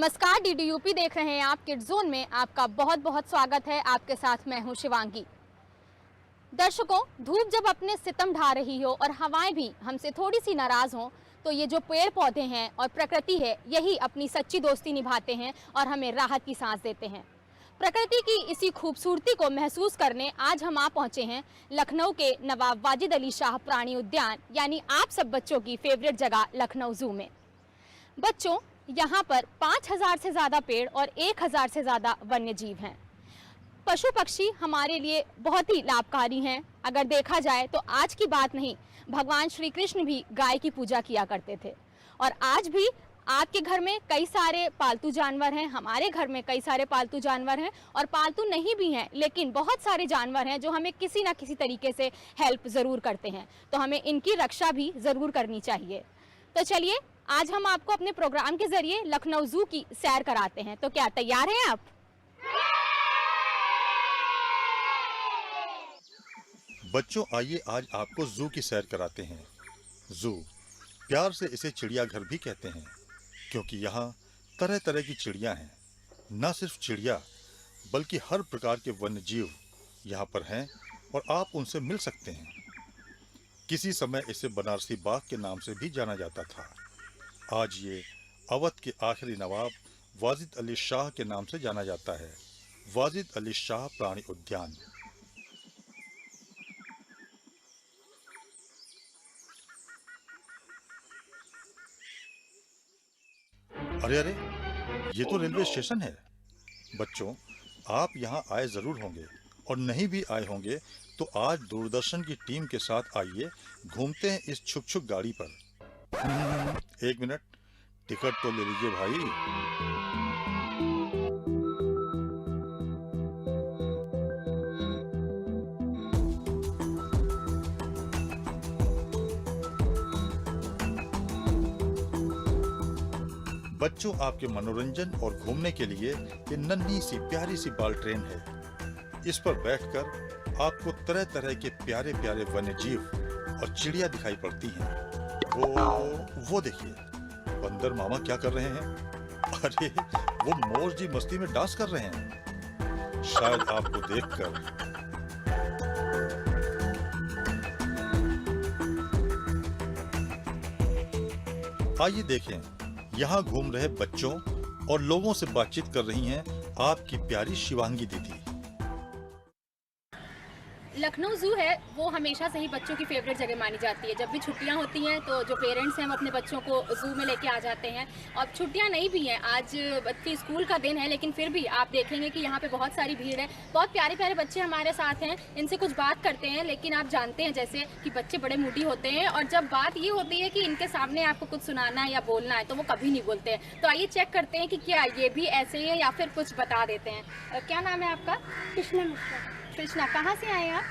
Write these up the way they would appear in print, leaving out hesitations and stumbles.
नमस्कार, DD UP देख रहे हैं आप। किड जोन में आपका बहुत बहुत स्वागत है। आपके साथ मैं हूं शिवांगी। दर्शकों, धूप जब अपने सितम ढा रही हो और हवाएं भी हमसे थोड़ी सी नाराज हों, तो ये जो पेड़ पौधे हैं और प्रकृति है, यही अपनी सच्ची दोस्ती निभाते हैं और हमें राहत की सांस देते हैं। प्रकृति की इसी खूबसूरती को महसूस करने आज हम आ पहुंचे हैं लखनऊ के नवाब वाजिद अली शाह प्राणी उद्यान, यानी आप सब बच्चों की फेवरेट जगह लखनऊ जू में। बच्चों, यहाँ पर 5000 से ज़्यादा पेड़ और 1000 से ज़्यादा वन्य जीव हैं। पशु पक्षी हमारे लिए बहुत ही लाभकारी हैं। अगर देखा जाए तो आज की बात नहीं, भगवान श्री कृष्ण भी गाय की पूजा किया करते थे। और आज भी आपके घर में कई सारे पालतू जानवर हैं, हमारे घर में कई सारे पालतू जानवर हैं, और पालतू नहीं भी हैं लेकिन बहुत सारे जानवर हैं जो हमें किसी ना किसी तरीके से हेल्प ज़रूर करते हैं। तो हमें इनकी रक्षा भी ज़रूर करनी चाहिए। तो चलिए, आज हम आपको अपने प्रोग्राम के जरिए लखनऊ जू की सैर कराते हैं। तो क्या तैयार हैं आप? बच्चों, आइए आज आपको जू की सैर कराते हैं। जू, प्यार से इसे चिड़ियाघर भी कहते हैं, क्योंकि यहाँ तरह तरह की चिड़िया हैं। न सिर्फ चिड़िया, बल्कि हर प्रकार के वन्य जीव यहाँ पर हैं और आप उनसे मिल सकते हैं। किसी समय इसे बनारसी बाग के नाम से भी जाना जाता था। आज ये अवध के आखिरी नवाब वाजिद अली शाह के नाम से जाना जाता है, वाजिद अली शाह प्राणी उद्यान। अरे अरे, ये तो रेलवे स्टेशन है। बच्चों, आप यहाँ आए जरूर होंगे, और नहीं भी आए होंगे तो आज दूरदर्शन की टीम के साथ आइए, घूमते हैं इस छुक छुक गाड़ी पर। एक मिनट, टिकट तो ले लीजिए भाई। बच्चों, आपके मनोरंजन और घूमने के लिए ये नन्ही सी प्यारी सी बाल ट्रेन है। इस पर बैठकर आपको तरह तरह के प्यारे प्यारे वन्य जीव और चिड़िया दिखाई पड़ती हैं। वो देखिए, बंदर मामा क्या कर रहे हैं? अरे, वो मोर जी मस्ती में डांस कर रहे हैं। शायद आपको देखकर आइए देखें, यहाँ घूम रहे बच्चों और लोगों से बातचीत कर रही हैं आपकी प्यारी शिवांगी दीदी। लखनऊ जू है वो हमेशा से ही बच्चों की फेवरेट जगह मानी जाती है। जब भी छुट्टियां होती हैं तो जो पेरेंट्स हैं वो अपने बच्चों को जू में लेके आ जाते हैं। और छुट्टियां नहीं भी हैं, आज बच्चे स्कूल का दिन है, लेकिन फिर भी आप देखेंगे कि यहाँ पे बहुत सारी भीड़ है। बहुत प्यारे प्यारे बच्चे हमारे साथ हैं, इनसे कुछ बात करते हैं। लेकिन आप जानते हैं जैसे कि बच्चे बड़े मूडी होते हैं, और जब बात ये होती है कि इनके सामने आपको कुछ सुनाना है या बोलना है तो वो कभी नहीं बोलते हैं। तो आइए चेक करते हैं कि क्या ये भी ऐसे ही है या फिर कुछ बता देते हैं। क्या नाम है आपका? कृष्णा। कहाँ से आए आप?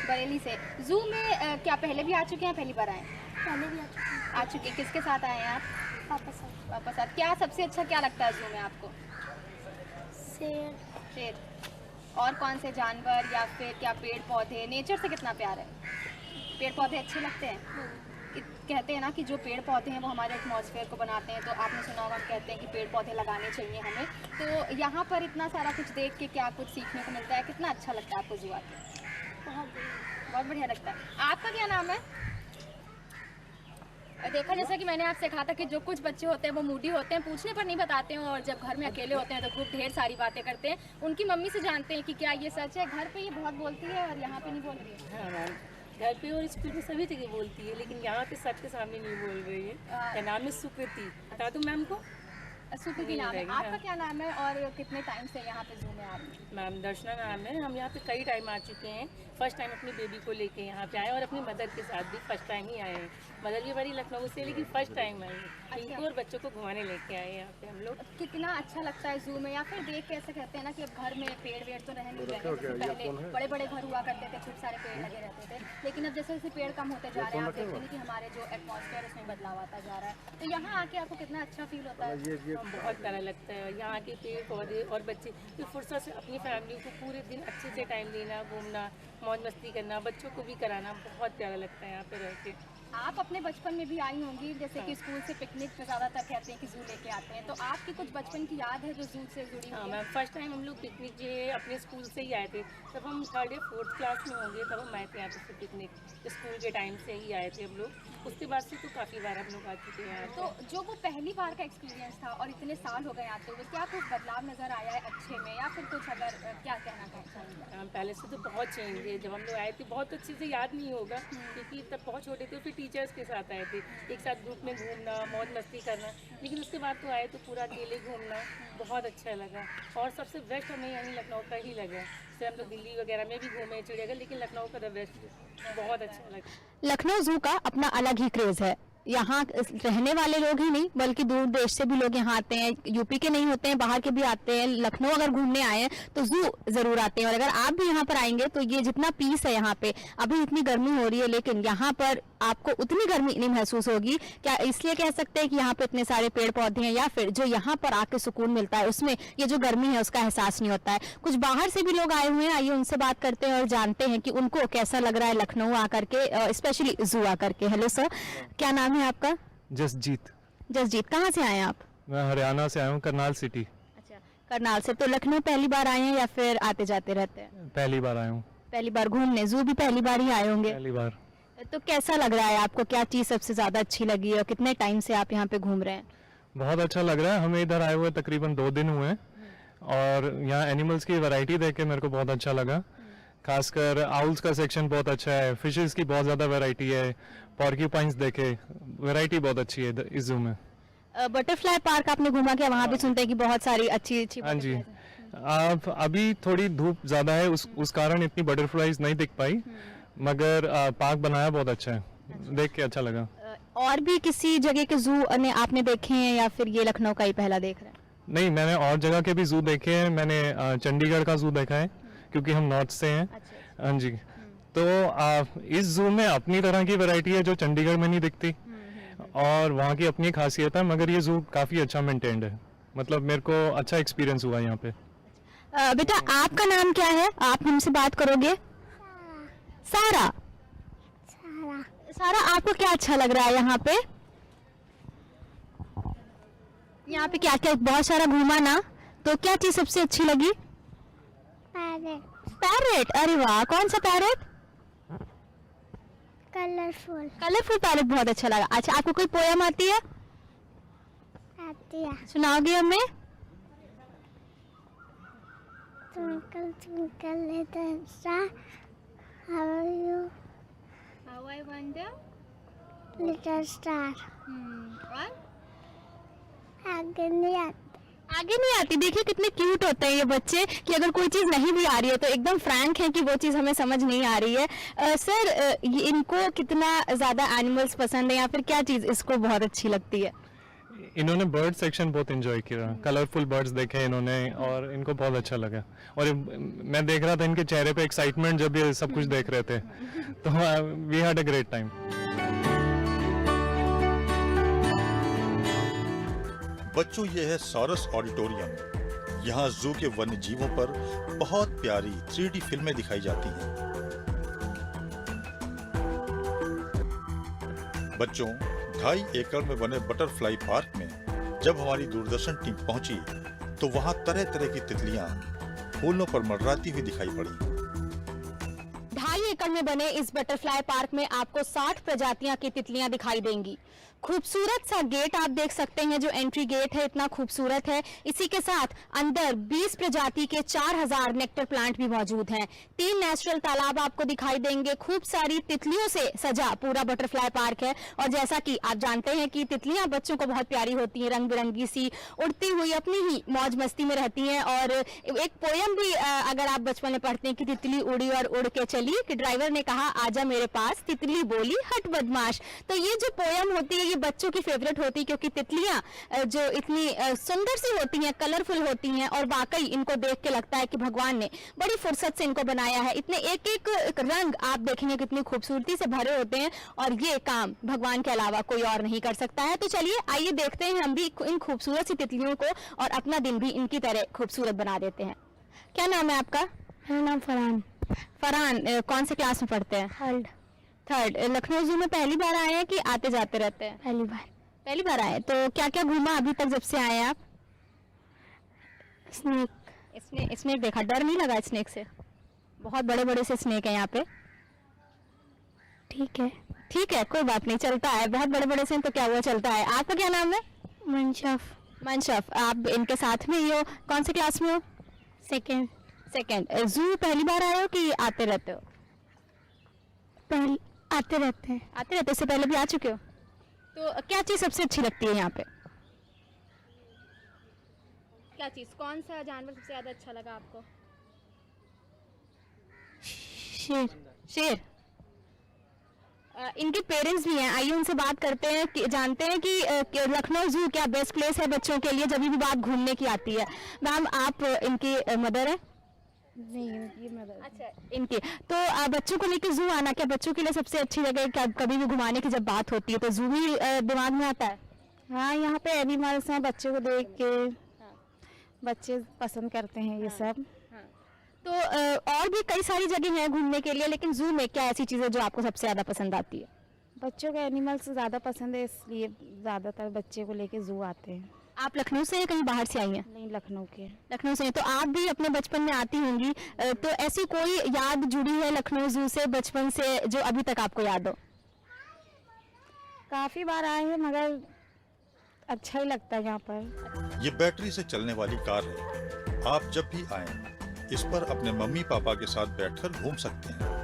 बरेली से। जू में क्या पहले भी आ चुके हैं, पहली बार आए? पहले भी आ चुके। किसके साथ आए हैं आप? पापा साथ। क्या सबसे अच्छा क्या लगता है जू में आपको? शेर। और कौन से जानवर या फिर क्या पेड़ पौधे? नेचर से कितना प्यार है? पेड़ पौधे अच्छे लगते हैं? कहते हैं ना कि जो पेड़ पौधे हैं वो हमारे एटमॉस्फेयर को बनाते हैं। तो आपने सुना होगा, कहते हैं कि पेड़ पौधे लगाने चाहिए हमें। तो यहाँ पर इतना सारा कुछ देख के क्या कुछ सीखने को मिलता है? कितना अच्छा लगता है आपको जू आके? बहुत बढ़िया लगता है। आपका क्या नाम है? देखा, जैसा कि मैंने आपसे कहा था कि जो कुछ बच्चे होते हैं वो मूडी होते हैं, पूछने पर नहीं बताते हैं, और जब घर में अकेले होते हैं तो खूब ढेर सारी बातें करते हैं। उनकी मम्मी से जानते हैं कि क्या ये सच है। घर पे ये बहुत बोलती है और यहाँ पे नहीं बोल रही है। हाँ मैम, घर पे और स्कूल में सभी जगह बोलती है, लेकिन यहाँ पे सबके सामने नहीं बोल रही है। क्या नाम है? सुकृति। बता दूँ मैम को? सुकृति नाम है। आपका क्या नाम है और कितने टाइम से यहाँ पे जू में आ रही हैं? मैम दर्शना नाम है। हम यहाँ पे कई टाइम आ चुके हैं। फर्स्ट टाइम अपनी बेबी को लेके यहाँ पे आए, और अपनी मदर के साथ भी फर्स्ट टाइम ही आए हैं। मदर भी बड़ी लखनऊ से, लेकिन फर्स्ट टाइम आई है। इनको और बच्चों को घुमाने लेके आए हैं यहाँ पे हम लोग। कितना अच्छा लगता है जू में। या फिर देख के ऐसे कहते हैं ना कि अब घर में पेड़ वेड़ तो रह नहीं रहे। पहले बड़े बड़े घर हुआ करते थे, खूब सारे पेड़ लगे रहते थे, लेकिन अब जैसे जैसे पेड़ कम होते जा रहे हैं, आप देखते हैं कि हमारे जो एटमॉस्फेयर उसमें बदलाव आता जा रहा है। तो यहाँ आके आपको कितना अच्छा फील होता है? बहुत प्यारा लगता है यहाँ के पेड़ पौधे और बच्चे। तो फुर्सत से अपनी फैमिली को पूरे दिन अच्छे से टाइम देना, घूमना, मौज मस्ती करना, बच्चों को भी कराना, बहुत प्यारा लगता है यहाँ पे रह के। आप अपने बचपन में भी आई होंगी, जैसे कि स्कूल से पिकनिक में ज़्यादातर कहते हैं कि जू लेके आते हैं, तो आपकी कुछ बचपन की याद है जो जू से जुड़ी हाँ हुई है? मैम, फर्स्ट टाइम हम लोग पिकनिक जो है अपने स्कूल से ही आए थे। तब हम 3rd या 4th क्लास में होंगे, तब हम आए थे यहाँ पे पिकनिक, स्कूल के टाइम से ही आए थे हम लोग। उसके बाद से तो काफ़ी बार हम लोग आ चुके हैं यहाँ तो जो वो पहली बार का एक्सपीरियंस था और इतने साल हो गए आते हुए, क्या कुछ बदलाव नज़र आया है अच्छे में, या फिर कुछ अगर क्या कहना चाहेंगे? पहले से तो बहुत चेंज है। जब हम लोग आए थे बहुत अच्छे से याद नहीं होगा, क्योंकि तब बहुत छोटे थे, फिर टीचर्स के साथ आए थे, एक साथ ग्रुप में घूमना, मौज मस्ती करना। लेकिन उसके बाद तो आए तो पूरा अकेले घूमना बहुत अच्छा लगा। और सबसे बेस्ट हमें यहीं लखनऊ का ही लगा। जैसे हम लोग दिल्ली वगैरह में भी घूमे चिड़ियाघर, लेकिन लखनऊ का द बेस्ट, बहुत अच्छा लगा। लखनऊ जू का अपना अलग ही क्रेज है। यहाँ रहने वाले लोग ही नहीं बल्कि दूर देश से भी लोग यहाँ आते हैं, यूपी के नहीं होते हैं, बाहर के भी आते हैं। लखनऊ अगर घूमने आए हैं तो जू जरूर आते हैं। और अगर आप भी यहाँ पर आएंगे तो ये जितना पीस है यहाँ पे, अभी इतनी गर्मी हो रही है लेकिन यहाँ पर आपको उतनी गर्मी नहीं महसूस होगी। क्या इसलिए कह सकते हैं कि यहाँ पे इतने सारे पेड़ पौधे हैं, या फिर जो यहाँ पर आके सुकून मिलता है उसमें ये जो गर्मी है उसका एहसास नहीं होता है। कुछ बाहर से भी लोग आए हुए हैं, आइए उनसे बात करते हैं और जानते हैं कि उनको कैसा लग रहा है लखनऊ आकर के, स्पेशली जू आकर के। हेलो सर, क्या नाम है आपका? जसजीत। जसजीत, कहाँ से आए हैं आप? मैं हरियाणा से आया हूँ, करनाल सिटी। अच्छा, करनाल से। तो लखनऊ पहली बार आए हैं या फिर आते जाते रहते हैं? पहली बार आया हूँ। पहली बार घूमने। जू भी पहली बार ही आए होंगे? पहली बार। तो कैसा लग रहा है आपको, क्या चीज़ सबसे ज़्यादा अच्छी लगी और कितने टाइम से आप यहाँ पे घूम रहे हैं? बहुत अच्छा लग रहा है। हमें इधर आए हुए तकरीबन 2 दिन हुए हैं और यहाँ एनिमल्स की वैरायटी देख के मेरे को बहुत अच्छा लगा। खासकर आउल्स का सेक्शन बहुत अच्छा है, फिशेस की बहुत ज़्यादा वैरायटी है, पॉर्क्यूपाइंस देखे, वैरायटी बहुत अच्छी है इस जू में। बटरफ्लाई पार्क आपने घूमा क्या? वहाँ भी सुनते हैं कि बहुत सारी अच्छी अच्छी हाँ जी। butterflies हैं। आप अभी थोड़ी धूप ज़्यादा है, उस कारण इतनी बटरफ्लाइज नहीं दिख पाई, मगर पार्क बनाया बहुत अच्छा है, देख के अच्छा लगा। और भी किसी जगह के जू आपने देखे हैं या फिर ये लखनऊ का ही पहला देख रहे हैं? नहीं, मैंने और जगह के भी जू देखे हैं। मैंने चंडीगढ़ का जू देखा है क्योंकि हम नॉर्थ से हैं। अच्छा। हाँ जी। तो इस जू में अपनी तरह की वैरायटी है जो चंडीगढ़ में नहीं दिखती, और वहाँ की अपनी खासियत है, मगर ये जू काफ़ी अच्छा मेंटेन्ड है। मतलब मेरे को अच्छा एक्सपीरियंस हुआ यहाँ पे। बेटा, आपका नाम क्या है? आप हमसे बात करोगे? सारा। सारा, आपको क्या अच्छा लग रहा है यहाँ पे? यहाँ पे क्या क्या बहुत सारा घूमा ना, तो क्या चीज सबसे अच्छी लगी? पैरेट। अरे वाह, कौन सा पैरेट? कलरफुल कलरफुल पैरेट बहुत अच्छा लगा। अच्छा, आपको कोई पोयम आती है? आती है। सुनाओगे हमें? Twinkle little star, how are you, How I wonder. little star? और आगे नहीं आती। आगे नहीं आती। देखिए कितने क्यूट होते हैं ये बच्चे, कि अगर कोई चीज़ नहीं भी आ रही है तो एकदम फ्रैंक है कि वो चीज़ हमें समझ नहीं आ रही है। सर, इनको कितना ज़्यादा एनिमल्स पसंद है या फिर क्या चीज़ इसको बहुत अच्छी लगती है? इन्होंने बर्ड सेक्शन बहुत एंजॉय किया, कलरफुल बर्ड्स देखे इन्होंने और इनको बहुत अच्छा लगा। और मैं देख रहा था इनके चेहरे पे एक्साइटमेंट जब ये सब कुछ देख रहे थे, तो we had a great time. बच्चों, ये है सॉरस ऑडिटोरियम। यहाँ जू के वन्य जीवों पर बहुत प्यारी 3D फिल्में दिखाई जाती हैं। बच्चों, 2.5 एकड़ में बने बटरफ्लाई पार्क में जब हमारी दूरदर्शन टीम पहुंची तो वहां तरह तरह की तितलियां फूलों पर मंडराती हुई दिखाई पड़ी। 2.5 एकड़ में बने इस बटरफ्लाई पार्क में आपको 60 प्रजातियां की तितलियां दिखाई देंगी। खूबसूरत सा गेट आप देख सकते हैं, जो एंट्री गेट है इतना खूबसूरत है। इसी के साथ अंदर 20 प्रजाति के 4000 नेक्टर प्लांट भी मौजूद हैं। 3 नेचुरल तालाब आपको दिखाई देंगे। खूब सारी तितलियों से सजा पूरा बटरफ्लाई पार्क है। और जैसा कि आप जानते हैं कि तितलियां बच्चों को बहुत प्यारी होती हैं, रंग बिरंगी सी उड़ती हुई अपनी ही मौज मस्ती में रहती हैं। और एक पोयम भी अगर आप बचपन में पढ़ते हैं कि तितली उड़ी और उड़ के चली, कि ड्राइवर ने कहा आजा मेरे पास, तितली बोली हट बदमाश। तो ये जो पोयम होती है ये बच्चों की फेवरेट होती है, क्योंकि तितलियां जो इतनी सुंदर सी होती हैं, कलरफुल होती हैं, और वाकई इनको देख के लगता है कि भगवान ने बड़ी फुर्सत से इनको बनाया है। इतने एक एक रंग आप देखेंगे कितनी खूबसूरती से भरे होते हैं, और ये काम भगवान के अलावा कोई और नहीं कर सकता है। तो चलिए आइए देखते हैं हम भी इन खूबसूरत सी तितलियों को, और अपना दिन भी इनकी तरह खूबसूरत बना देते हैं। क्या नाम है आपका? मेरा नाम फरहान। फरहान कौन से क्लास में पढ़ते हैं? थर्ड। लखनऊ जू में पहली बार आए हैं कि आते जाते रहते हैं? पहली बार आए। तो क्या क्या घूमा अभी तक जब से आए हैं आप? स्नेक देखा, डर नहीं लगा स्नेक से? बहुत बड़े बड़े से स्नेक है यहाँ पे। ठीक है, कोई बात नहीं, चलता है, बहुत बड़े बड़े से हैं तो क्या हुआ, चलता है। आपका क्या नाम है? मंशफ। आप इनके साथ में ही हो? कौन से क्लास में हो? सेकेंड। जू पहली बार आए हो कि आते रहते हो? आते रहते हैं। इससे पहले भी आ चुके हो? तो क्या चीज़ सबसे अच्छी लगती है यहाँ पे? क्या चीज़, कौन सा जानवर सबसे ज़्यादा अच्छा लगा आपको? शेर। इनके पेरेंट्स भी हैं, आइए उनसे बात करते हैं कि जानते हैं कि लखनऊ जू क्या बेस्ट प्लेस है बच्चों के लिए जब भी बात घूमने की आती है। मैम, आप इनकी मदर है? नहीं, ये मदर। अच्छा, इनकी। तो बच्चों को लेकर जू आना क्या बच्चों के लिए सबसे अच्छी जगह है? क्या कभी भी घुमाने की जब बात होती है तो जू ही दिमाग में आता है? हाँ, यहाँ पे एनिमल्स हैं, बच्चों को देख के बच्चे पसंद करते हैं ये सब। तो और भी कई सारी जगह हैं घूमने के लिए, लेकिन जू में क्या ऐसी चीज़ें जो आपको सबसे ज़्यादा पसंद आती है? बच्चों को एनिमल्स ज़्यादा पसंद है, इसलिए ज़्यादातर बच्चे को लेके जू आते हैं। आप लखनऊ से हैं, कहीं बाहर से आई हैं? नहीं, लखनऊ के। लखनऊ से हैं, तो आप भी अपने बचपन में आती होंगी, तो ऐसी कोई याद जुड़ी है लखनऊ जू से बचपन से जो अभी तक आपको याद हो? काफ़ी बार आए हैं मगर अच्छा ही लगता है यहाँ पर। ये बैटरी से चलने वाली कार है। आप जब भी आएं, इस पर अपने मम्मी पापा के साथ बैठकर घूम सकते हैं।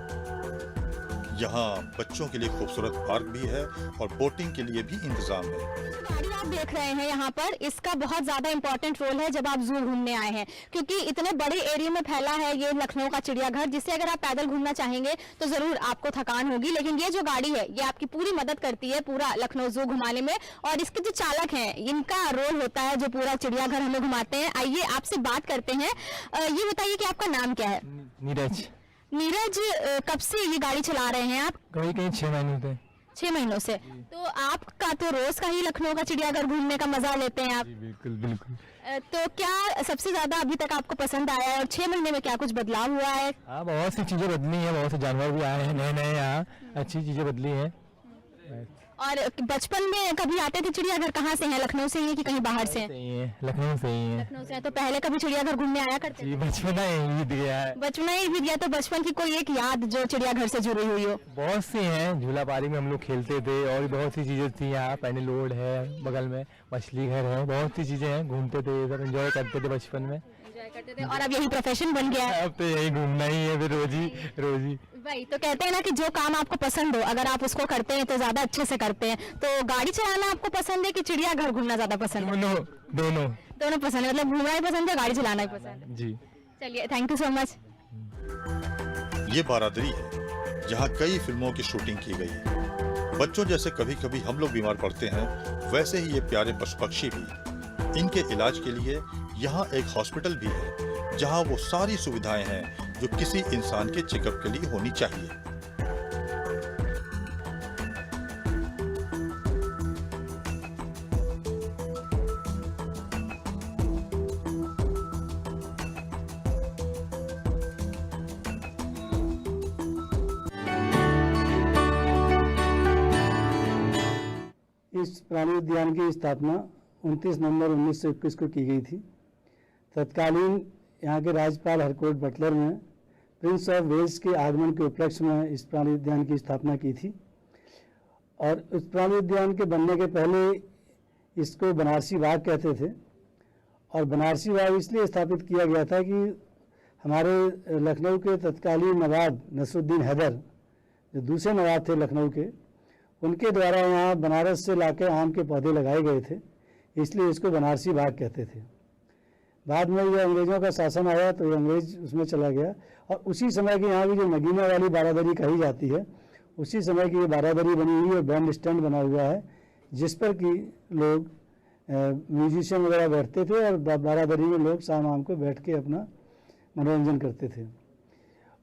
यहाँ बच्चों के लिए खूबसूरत पार्क भी है और बोटिंग के लिए भी इंतजाम है। गाड़ी आप देख रहे हैं यहाँ पर, इसका बहुत ज्यादा इंपॉर्टेंट रोल है जब आप जू घूमने आए हैं, क्योंकि इतने बड़े एरिया में फैला है ये लखनऊ का चिड़ियाघर, जिससे अगर आप पैदल घूमना चाहेंगे तो जरूर आपको थकान होगी, लेकिन ये जो गाड़ी है ये आपकी पूरी मदद करती है पूरा लखनऊ जू घुमाने में। और इसके जो चालक हैं इनका रोल होता है जो पूरा चिड़ियाघर हमें घुमाते हैं। आइए आपसे बात करते हैं। ये बताइए कि आपका नाम क्या है? नीरज, कब से ये गाड़ी चला रहे हैं आप? कहीं 6 महीने थे। 6 महीनों से। तो आपका तो रोज का ही लखनऊ का चिड़ियाघर घूमने का मजा लेते हैं आप? बिल्कुल। तो क्या सबसे ज्यादा अभी तक आपको पसंद आया है और 6 महीने में क्या कुछ बदलाव हुआ है? हाँ, बहुत सी चीजें बदली हैं, बहुत से जानवर भी आए हैं नए यहाँ, अच्छी चीजें बदली हैं। और बचपन में कभी आते थे चिड़ियाघर? कहाँ से हैं, लखनऊ से ही है कि कहीं बाहर से? लखनऊ से ही है। लखनऊ से है। तो पहले कभी चिड़ियाघर घूमने आया करते थे? बचपना ही बीत गया है। बचपन ही बीत गया। तो बचपन की कोई एक याद जो चिड़ियाघर से जुड़ी हुई हो? बहुत सी हैं, झूला पारी में हम लोग खेलते थे और बहुत सी चीजें थी यहाँ, पैनी रोड है बगल में, मछली घर है, बहुत सी चीजें हैं, घूमते थे, सब एंजॉय करते थे बचपन में। करते थे और अब यही प्रोफेशन बन गया है? अब तो यही घूमना ही है फिर रोजी। भाई, तो कहते हैं ना कि जो काम आपको पसंद हो अगर आप उसको करते हैं तो ज्यादा अच्छे से करते हैं। तो गाड़ी चलाना आपको पसंद है कि चिड़ियाघर घूमना ज्यादा पसंद है? दोनों पसंद है, मतलब घूमना ही पसंद है, गाड़ी चलाना ही पसंद है। जी, चलिए, थैंक यू सो मच। ये बारादरी है जहाँ कई फिल्मों की शूटिंग की गई है। बच्चों जैसे कभी कभी हम लोग बीमार पड़ते हैं, वैसे ही ये प्यारे पशु पक्षी भी। इनके इलाज के लिए यहाँ एक हॉस्पिटल भी है जहाँ वो सारी सुविधाएं हैं जो किसी इंसान के चेकअप के लिए होनी चाहिए। इस प्राणी उद्यान की स्थापना 29 नवंबर 1921 को की गई थी। तत्कालीन यहाँ के राज्यपाल हरकोट बटलर ने प्रिंस ऑफ वेल्स के आगमन के उपलक्ष्य में इस प्राणी उद्यान की स्थापना की थी। और उस प्राणी उद्यान के बनने के पहले इसको बनारसी बाग कहते थे। और बनारसी बाग इसलिए स्थापित किया गया था कि हमारे लखनऊ के तत्कालीन नवाब नसरुद्दीन हैदर, जो दूसरे नवाब थे लखनऊ के, उनके द्वारा यहाँ बनारस से लाके आम के पौधे लगाए गए थे, इसलिए इसको बनारसी बाग कहते थे। बाद में ये अंग्रेज़ों का शासन आया तो ये अंग्रेज उसमें चला गया और उसी समय की यहाँ की जो नगीना वाली बारादरी कही जाती है, उसी समय की ये बारादरी बनी हुई है, बैंड स्टैंड बना हुआ है जिस पर कि लोग म्यूजिशियन वगैरह बैठते थे और बारादरी में लोग शाम को बैठ के अपना मनोरंजन करते थे।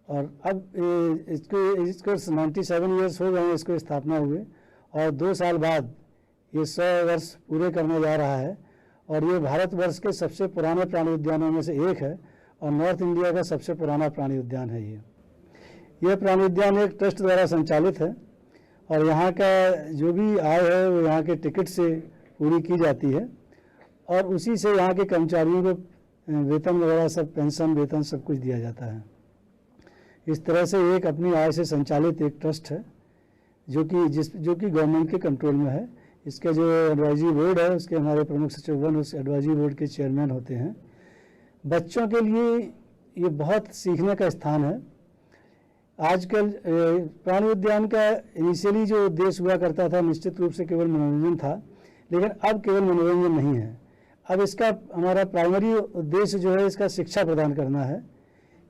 और अब इसको 97 ईयर्स हो गए इसको स्थापना हुए और 2 साल बाद ये 100 वर्ष पूरे करने जा रहा है। और ये भारतवर्ष के सबसे पुराने प्राणी उद्यानों में से एक है और नॉर्थ इंडिया का सबसे पुराना प्राणी उद्यान है ये। यह प्राणी उद्यान एक ट्रस्ट द्वारा संचालित है और यहाँ का जो भी आय है वो यहाँ के टिकट से पूरी की जाती है और उसी से यहाँ के कर्मचारियों को वेतन वगैरह सब पेंशन वेतन सब कुछ दिया जाता है। इस तरह से एक अपनी आय से संचालित एक ट्रस्ट है जो कि गवर्नमेंट के कंट्रोल में है। इसका जो एडवाइजरी बोर्ड है उसके हमारे प्रमुख सचिव उस एडवाइजरी बोर्ड के चेयरमैन होते हैं। बच्चों के लिए ये बहुत सीखने का स्थान है। आजकल प्राणी उद्यान का इनिशियली जो उद्देश्य हुआ करता था निश्चित रूप से केवल मनोरंजन था, लेकिन अब केवल मनोरंजन नहीं है। अब इसका हमारा प्राइमरी उद्देश्य जो है इसका शिक्षा प्रदान करना है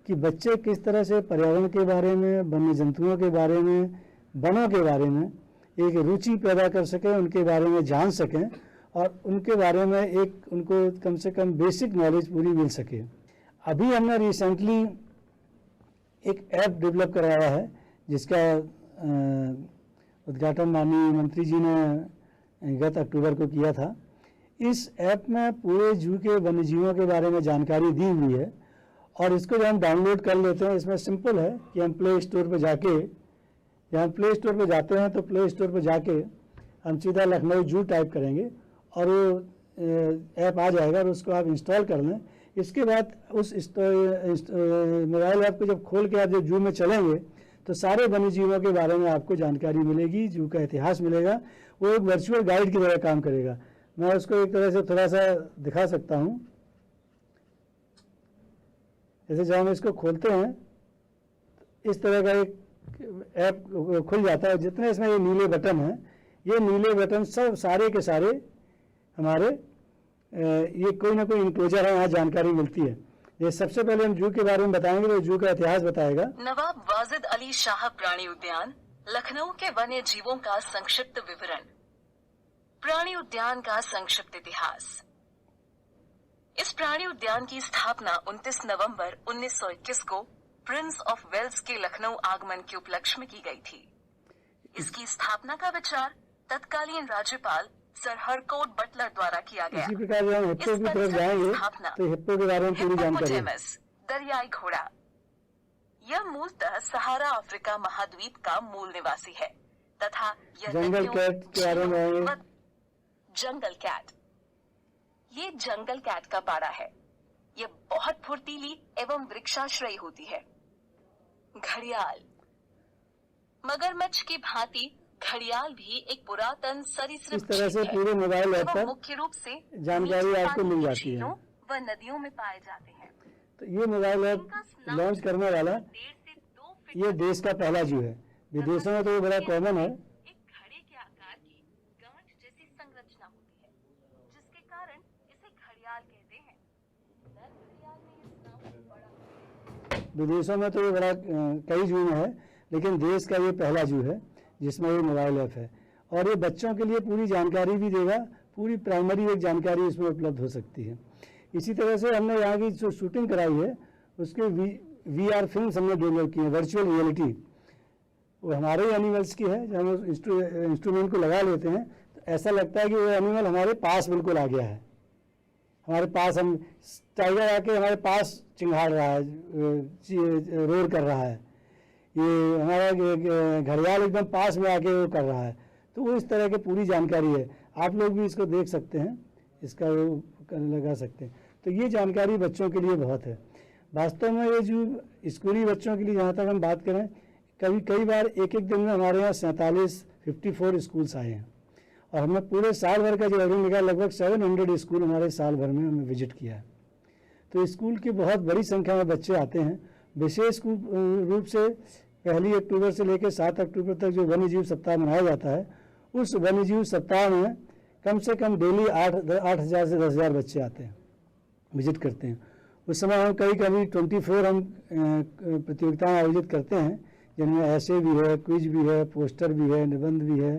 कि बच्चे किस तरह से पर्यावरण के बारे में, वन्य जंतुओं के बारे में, वनों के बारे में एक रुचि पैदा कर सकें, उनके बारे में जान सकें और उनके बारे में एक उनको कम से कम बेसिक नॉलेज पूरी मिल सके। अभी हमने रिसेंटली एक ऐप डेवलप कराया है जिसका उद्घाटन माननीय मंत्री जी ने गत अक्टूबर को किया था। इस ऐप में पूरे जू के वन्य जीवों के बारे में जानकारी दी हुई है और इसको जब हम डाउनलोड कर लेते हैं इसमें सिंपल है कि हम प्ले स्टोर पर जाके, जब हम प्ले स्टोर पर जाते हैं तो प्ले स्टोर पर जाके हम सीधा लखनऊ जू टाइप करेंगे और वो ऐप आ जाएगा और उसको आप इंस्टॉल कर लें। इसके बाद उस मोबाइल ऐप को जब खोल के आप जब जू में चलेंगे तो सारे वन्य जीवों के बारे में आपको जानकारी मिलेगी, जू का इतिहास मिलेगा। वो एक वर्चुअल गाइड की तरह काम करेगा। मैं उसको एक तरह से थोड़ा सा दिखा सकता हूँ। जैसे जब हम इसको खोलते हैं इस तरह का एक ऐप खुल जाता है। जितने इसमें ये नीले बटन हैं, ये नीले बटन सब सारे के सारे हमारे ये कोई ना कोई इंक्लोजर है, यहाँ जानकारी मिलती है। ये सबसे पहले हम जू के बारे में बताएंगे तो जू का इतिहास बताएगा। नवाब वाजिद अली शाह प्राणी उद्यान लखनऊ के वन्य जीवों का संक्षिप्त विवरण। प्राणी उद्यान का संक्षिप्त इतिहास। इस प्राणी उद्यान की स्थापना 29 नवंबर 1921 को प्रिंस ऑफ वेल्स के लखनऊ आगमन के उपलक्ष्य में की गई थी। इसकी स्थापना का विचार तत्कालीन राज्यपाल सर हरकोट बटलर द्वारा किया गया। इसी प्रकार जब हम हिप्पो की तरफ जाएंगे तो हिप्पो के बारे में पूरी जानकारी है। दरियाई घोड़ा। यह मूलतः सहारा अफ्रीका महाद्वीप का मूल निवासी है तथा यह जंगल कैट के बारे में आएंगे। Jungle cat. ये जंगल कैट का पाड़ा है। यह बहुत फुर्तीली एवं वृक्षाश्रयी होती है। घड़ियाल। मगरमच्छ की भांति घड़ियाल भी एक पुरातन सरीसृप इस तरह से पूरे मोबाइल ऐप पर मुख्य रूप से जानकारी आपको मिल जाती है व नदियों में पाए जाते हैं। तो ये मोबाइल ऐप लॉन्च करने वाला ये देश का पहला जू है। विदेशों में तो ये बड़ा कॉमन है। एक घड़े के आकार की गांठ जैसी संरचना होती है जिसके कारण इसे घड़ियाल कहते हैं। नर घड़ियाल में इस नाम बड़ा विदेशों में तो ये बड़ा कई जू में है, लेकिन देश का ये पहला जू है जिसमें ये मोबाइल ऐप है और ये बच्चों के लिए पूरी जानकारी भी देगा। पूरी प्राइमरी एक जानकारी इसमें उपलब्ध हो सकती है। इसी तरह से हमने यहाँ की जो शूटिंग कराई है उसके VR फिल्म हमने डेवलप की है, वर्चुअल रियलिटी। वो हमारे एनिमल्स की है। जब हम उस इंस्ट्रूमेंट को लगा लेते हैं तो ऐसा लगता है कि वो एनिमल हमारे पास बिल्कुल आ गया है। हमारे पास हम टाइगर आके हमारे पास चिंगाड़ रहा है, रोर कर रहा है। ये हमारा घड़ियाल एकदम पास में आके वो कर रहा है। तो वो इस तरह की पूरी जानकारी है। आप लोग भी इसको देख सकते हैं, इसका वो लगा सकते हैं। तो ये जानकारी बच्चों के लिए बहुत है। वास्तव में ये जो स्कूली बच्चों के लिए जहाँ तक हम बात करें, कई बार एक दिन में हमारे यहाँ 54 स्कूल्स आए हैं और हमने पूरे साल भर का जो एवरेज निकाला लगभग 700 स्कूल हमारे साल भर में हमने विजिट किया है। तो स्कूल की बहुत बड़ी संख्या में बच्चे आते हैं। विशेष रूप से 1 अक्टूबर से लेकर 7 अक्टूबर तक जो वन्यजीव सप्ताह मनाया जाता है, उस वन्यजीव सप्ताह में कम से कम डेली 8,000 से 10,000 बच्चे आते हैं, विजिट करते हैं। उस समय हम कभी 24 हम प्रतियोगिताएं आयोजित करते हैं जिनमें ऐसे भी है, क्विज भी है, पोस्टर भी है, निबंध भी है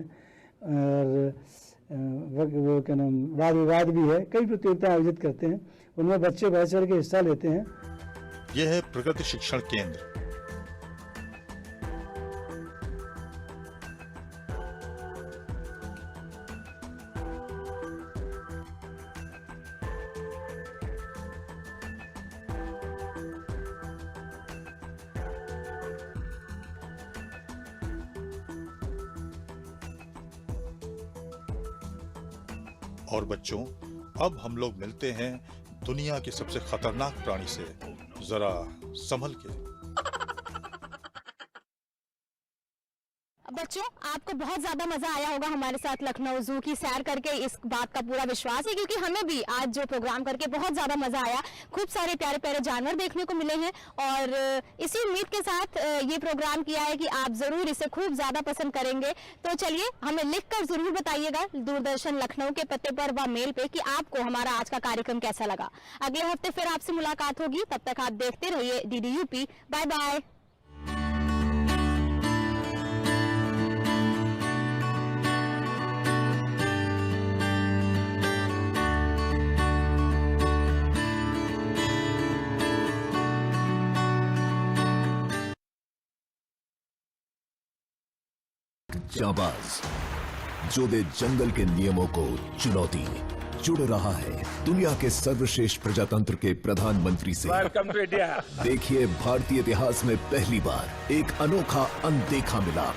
और वो क्या नाम वाद विवाद भी है। कई प्रतियोगिताएं आयोजित करते हैं, उनमें बच्चे बढ़ चढ़ के हिस्सा लेते हैं। यह है प्रगति शिक्षण केंद्र। और बच्चों, अब हम लोग मिलते हैं दुनिया के सबसे खतरनाक प्राणी से। जरा संभल के। बच्चों, आपको बहुत ज्यादा मजा आया होगा हमारे साथ लखनऊ जू की सैर करके। इस बात का पूरा विश्वास है, क्योंकि हमें भी आज जो प्रोग्राम करके बहुत ज्यादा मजा आया। खूब सारे प्यारे प्यारे जानवर देखने को मिले हैं और इसी उम्मीद के साथ ये प्रोग्राम किया है कि आप जरूर इसे खूब ज्यादा पसंद करेंगे। तो चलिए, हमें लिखकर जरूर बताइएगा दूरदर्शन लखनऊ के पते पर व मेल पे कि आपको हमारा आज का कार्यक्रम कैसा लगा। अगले हफ्ते फिर आपसे मुलाकात होगी, तब तक आप देखते रहिए डीडी यूपी। Bye bye. जाबाज जो दे जंगल के नियमों को चुनौती, जुड़ रहा है दुनिया के सर्वश्रेष्ठ प्रजातंत्र के प्रधानमंत्री से। Welcome to India. देखिए भारतीय इतिहास में पहली बार एक अनोखा अनदेखा मिलाप।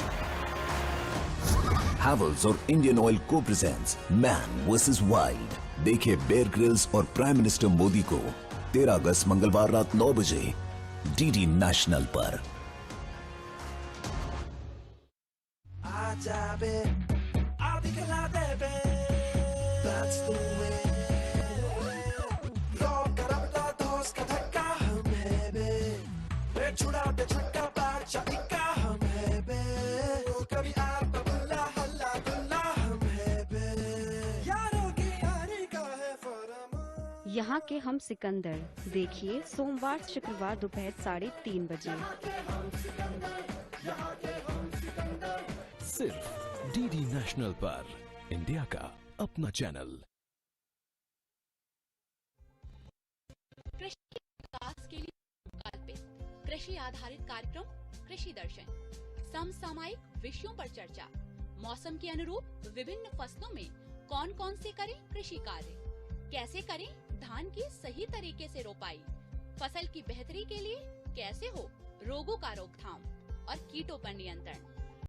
हैवेल्स और इंडियन ऑयल को प्रेजेंट्स मैन वर्सेस वाइल्ड। देखिए बेयर ग्रिल्स और प्राइम मिनिस्टर मोदी को 13 अगस्त मंगलवार रात 9 बजे डीडी नेशनल पर। यहाँ के हम सिकंदर देखिए सोमवार शुक्रवार दोपहर 3:30 बजे सिर्फ डीडी नेशनल पर, इंडिया का अपना चैनल। कृषि विकास के लिए कल्पित कृषि आधारित कार्यक्रम कृषि दर्शन। समसामयिक विषयों पर चर्चा। मौसम के अनुरूप विभिन्न फसलों में कौन कौन से करें कृषि कार्य, कैसे करें धान की सही तरीके से रोपाई, फसल की बेहतरी के लिए कैसे हो रोगों का रोकथाम और कीटों पर नियंत्रण।